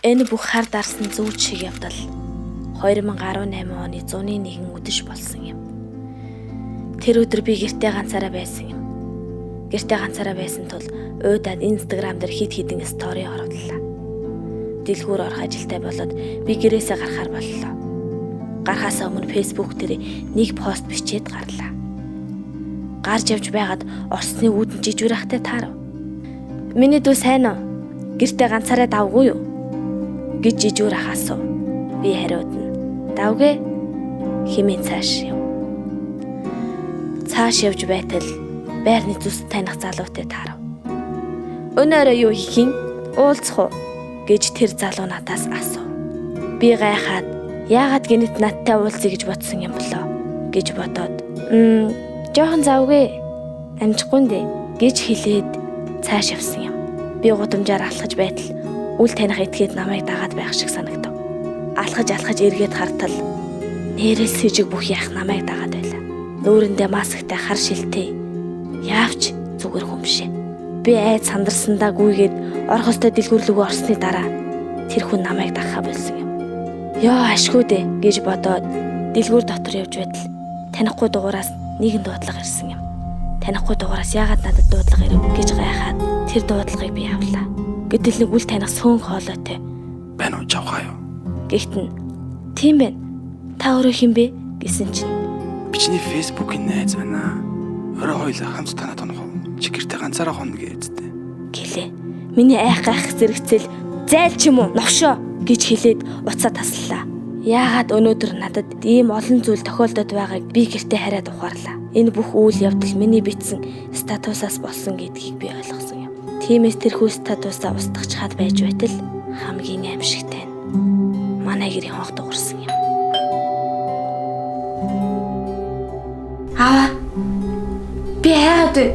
Энэ бүх хар дарсан зүүч шиг явдал 2018 оны 101 өдөш болсон юм. Тэр өдөр би гэртээ ганцаараа байсан юм. Гэртээ ганцаараа байсан тул уйдаад Instagram дээр хид хідэн стори орууллаа. Дэлгүүр орох ажилтай болоод би гэрээсээ гарахаар боллоо. Гарахаас өмнө Facebook дээр нэг пост бичээд гарлаа. Гарч явж байгаад орсны үүдэн жижүүр ахтай таарав. Миний дүү сайн уу? Гэртээ ганцаараа давгүй юу? Гэж жижүүр ах асуув. Би хариудна. Давгүй хэмээн цааш яв. Цааш явж байтал байрны зүс таних залуутай таарав. Өнөөрөө юу хийх юм? Уулзах уу? Гэж тэр залуу надаас асуув. Би гайхаад яагаад гинэт надтай уулзъя гэж бодсон юм болоо гэж бодоод жоохон завгүй амжихгүй нэ гэж хэлээд цааш явсан юм. Би гудамжаар алхаж байтал үл таних этгээд намайг дагаад байх шиг санагдав. Алхаж эргээд хартал нээрээс сэжиг бүх яах намайг дагаад байлаа. Нүүрэндээ масктай хар шилтэй. Яавч зүгээр хүн бишээ. Би айд сандарсандаа гүйгээд орхостой дэлгүүрлөгөө орсны дараа тэр хүн намайг дагахаа болсон юм. Яа ашгүй дээ гэж бодоод дэлгүүр дотор явж байтал танихгүй дугаараас нэгэн дуудлага ирсэн юм. Танихгүй дугаараас яагаад надад дуудлага ирэв гэж гайхаад тэр дуудлагыг би авлаа. Гэтэл нэг үл таних сөөн хоолойтой. Байна уу жавхаа юу? Гэхдээ тийм байна. Та өөрөө хэн бэ гэсэн чинь Бичний Facebook-ийн найз байна. Орой хоёлаа хамт танаа тонох уу? Чи гэртээ ганцаараа хонно гэжтэй. гэлээ. Миний айх зэрэгцэл зайл ч юм уу новшоо гэж хэлээд уцаа таслаа. Яагаад өнөөдөр надад ийм олон зүйл тохиолдод байгааг би гэртээ хараад ухаарлаа. Энэ бүх үйл явдал миний бичсэн статусаас болсон гэдгийг би ойлгосон юм. Тиймээс тэрхүү статусаа устгахчаад байж байтал хамгийн аимшигтай нь манай гэрийн хонх дуурсан юм. Аа би яагаад вэ?